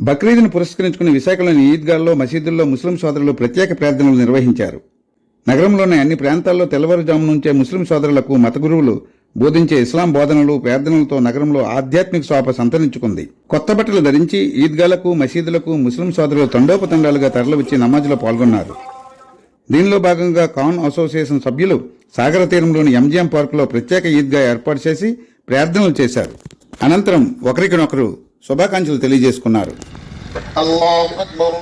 బక్రీద్ను పురస్కరించుకుని విశాఖలోని ఈద్గాల్లో మసీదుల్లో ముస్లిం సోదరులు ప్రత్యేక ప్రార్థనలు నిర్వహించారు. నగరంలోని అన్ని ప్రాంతాల్లో తెల్లవారుజాము నుంచే ముస్లిం సోదరులకు మత గురువులు బోధించే ఇస్లాం బోధనలు ప్రార్థనలతో నగరంలో ఆధ్యాత్మిక శోభ సంతరించుకుంది. కొత్త బట్టలు ధరించి ఈద్గాలకు మసీదులకు ముస్లిం సోదరులు తండోపతండాలుగా తరలివచ్చి నమాజ్లో పాల్గొన్నారు. దీనిలో భాగంగా కాన్ అసోసియేషన్ సభ్యులు సాగర తీరంలోని ఎంజిఎం పార్కులో ప్రత్యేక ఈద్గా ఏర్పాటు చేసి ప్రార్థనలు చేశారు. అనంతరం ఒకరికొకరు శుభాకాంక్షలు తెలియజేసుకున్నారు. అల్లాహు అక్బర్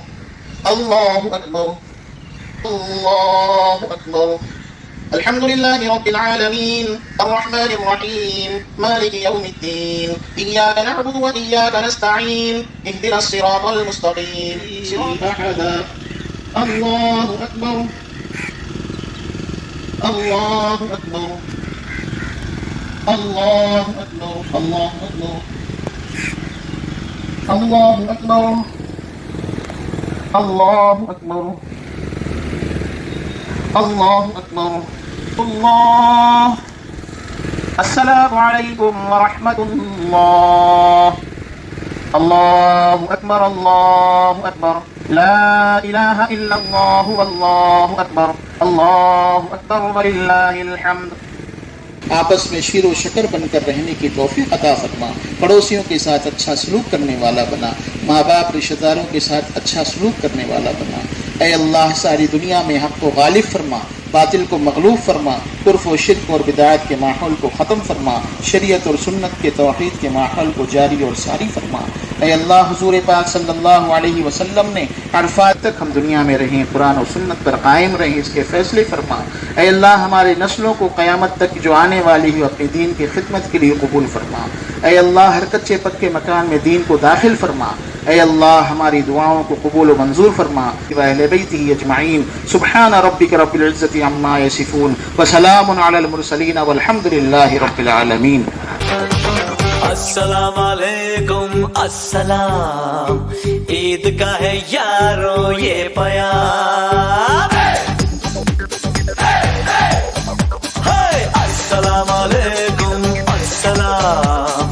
అల్లాహు అక్బర్ అల్లాహు అక్బర్ అల్హమ్దులిల్లాహి రబ్బిల్ ఆలమీన్ అర్రహ్మానిర్ రహీం మాలికి యౌమిద్దీన్ ఇయ్యాక నఅబుదు వ ఇయ్యాక నస్తഈన్ ఇహ్దినస్ సిరాతల్ ముస్తఖీం సిరాతల్ అల్లాహు అక్బర్ అల్లాహు అక్బర్ అల్లాహు అక్బర్ అల్లాహు అక్బర్ الله أكبر الله أكبر الله أكبر الله السلام عليكم ورحمة الله الله أكبر الله أكبر لا إله إلا الله والله أكبر الله أكبر ولله الحمد. आपस में शीर व शकर बनकर रहने की तौफीक अता फरमा, पड़ोसियों के साथ अच्छा सलूक करने वाला बना, माँ बाप रिश्तेदारों के साथ अच्छा सलूक करने वाला बना। ऐ अल्लाह सारी दुनिया में हक़ को गालिब फरमा, बातिल को मग़लूब फरमा, कुफ्र व शिर्क और बिदाअत के माहौल को ख़त्म फरमा, शरीयत और सुन्नत के तौहीद के माहौल को जारी और सारी फरमा। ऐ अल्लाह हुज़ूर पाक सल्लल्लाहु अलैहि वसल्लम ने अरफात तक हम दुनिया में रहें, कुरान और सुन्नत पर कायम रहें, इसके फ़ैसले फरमा। ऐ अल्लाह हमारे नस्लों को क़यामत तक जो आने वाली है अपने दीन की खिदमत के लिए कबूल फरमा। ऐ अल्लाह हर कच्चे पक्के मकान में दीन को दाखिल फरमा। ऐ अल्लाह हमारी दुआओं को कबूल व मंजूर फरमा। व अहले बैतिही अजमईन सुब्हान रब्बिक रब्बिल इज्जति अम्मा यसिफून व सलामुन अलल मुरसलीन वल्हम्दुलिल्लाहि रब्बिल आलमीन। अस्सलाम वालेकुम अस्सलाम, ईद का है यारो ये प्यार। अस्सलाम वालेकुम अस्सलाम,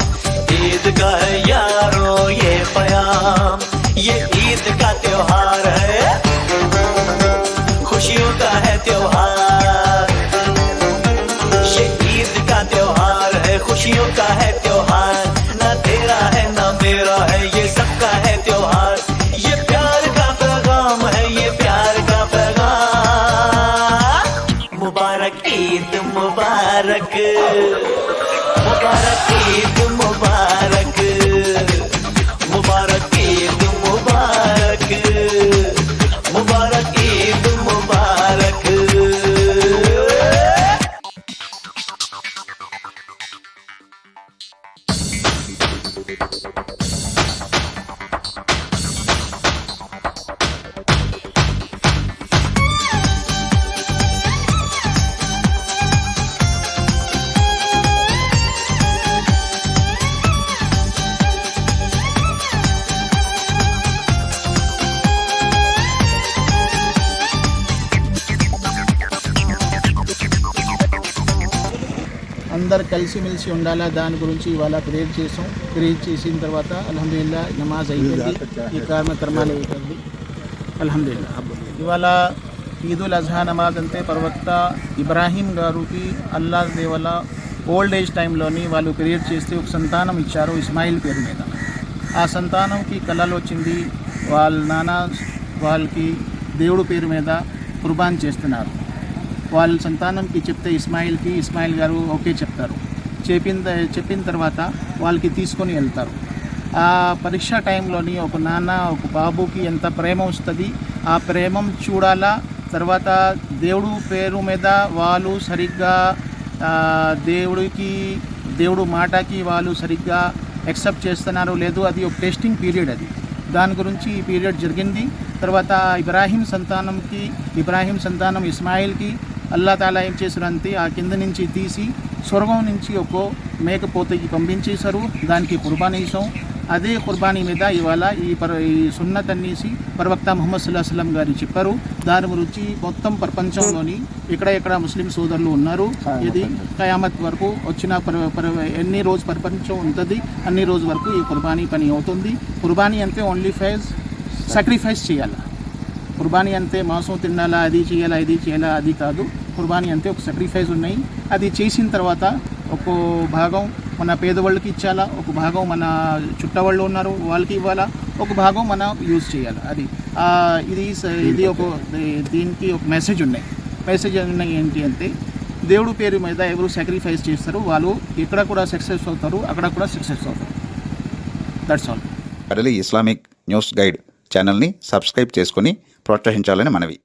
ईद का है यारो ये प्यार। ये ईद का त्योहार है, खुशियों का है त्योहार। ये ईद का त्योहार है, खुशियों का है त्योहार। ना तेरा है ना मेरा है, ये सबका है त्योहार। ये प्यार का पैगाम है, ये प्यार का पैगाम। मुबारक ईद मुबारक, मुबारक ईद मुबारक, मुबारक ईद मुबारक, मुबारक ईद मुबारक। అందరు కలిసిమెలిసి ఉండాలా, దాని గురించి ఇవాళ ప్రేయర్ చేసాం. ప్రేయర్ చేసిన తర్వాత అల్హమ్దులిల్లా నమాజ్ అయిపోయింది, ఈ కర్మాలు అయిపోయింది అల్హమ్దులిల్లా. ఇవాళ ఈదుల్ అజహా నమాజ్ అంటే ప్రవక్త ఇబ్రాహీం గారికి అల్లా దేవల ఓల్డ్ ఏజ్ టైంలోని వాళ్ళు ప్రేయర్ చేస్తే ఒక సంతానం ఇచ్చారు ఇస్మాయిల్ పేరు మీద. ఆ సంతానంకి కళలు వచ్చింది, వాళ్ళ నాన్న వాళ్ళకి దేవుడు పేరు మీద కుర్బాన్ చేస్తున్నారు. వాళ్ళ సంతానంకి చెప్తే ఇస్మాయిల్ గారు ఓకే చెప్తారు. చెప్పిన తర్వాత వాళ్ళకి తీసుకొని వెళ్తారు. ఆ పరీక్ష టైంలోని ఒక నాన్న ఒక బాబుకి ఎంత ప్రేమ వస్తుంది, ఆ ప్రేమ చూడాలా. తర్వాత దేవుడు పేరు మీద వాళ్ళు సరిగ్గా దేవుడు మాటకి వాళ్ళు సరిగ్గా యాక్సెప్ట్ చేస్తున్నారు లేదు, అది ఒక టెస్టింగ్ పీరియడ్. అది దాని గురించి ఈ పీరియడ్ జరిగింది. తర్వాత ఇబ్రాహీం సంతానం ఇస్మాయిల్కి అల్లా తాలా ఏం చేశారంటే ఆ కింద నుంచి తీసి స్వర్గం నుంచి ఒక మేకపోతకి పంపించేశారు. దానికి కుర్బానీ ఇస్తాం. అదే కుర్బానీ మీద ఇవాళ ఈ సున్నత్ అనేసి ప్రవక్త ముహమ్మద్ సల్లల్లాహు అలైహి వసల్లం గారు చెప్పారు. దాని గురించి మొత్తం ప్రపంచంలోని ఎక్కడ ముస్లిం సోదరులు ఉన్నారు. ఇది ఖయామత్ వరకు వచ్చిన ఎన్ని రోజు ప్రపంచం ఉంటుంది అన్ని రోజు వరకు ఈ కుర్బానీ పని అవుతుంది. కుర్బానీ అంటే ఓన్లీ సాక్రిఫైస్ చేయాలి. కుర్బానీ అంటే మాంసం తినాలా, అది చేయాలా అది కాదు. కుర్బానీ అంటే ఒక సాక్రిఫైస్ ఉన్నాయి. అది చేసిన తర్వాత ఒక భాగం మన పేదవాళ్ళకి ఇచ్చాలా, ఒక భాగం మన చుట్టవాళ్ళు ఉన్నారు వాళ్ళకి ఇవ్వాలా, ఒక భాగం మనం యూజ్ చేయాలి. అది ఇది ఒక దీనికి ఒక మెసేజ్ ఉన్నాయి ఏంటి అంటే దేవుడు పేరు మీద ఎవరు సాక్రిఫైస్ చేస్తారు వాళ్ళు ఇక్కడ కూడా సక్సెస్ అవుతారు, అక్కడ కూడా సక్సెస్ అవుతారు. That's all. కడలి ఇస్లామిక్ న్యూస్ గైడ్ ఛానల్ని సబ్స్క్రైబ్ చేసుకొని ప్రోత్సహించాలని మనవి.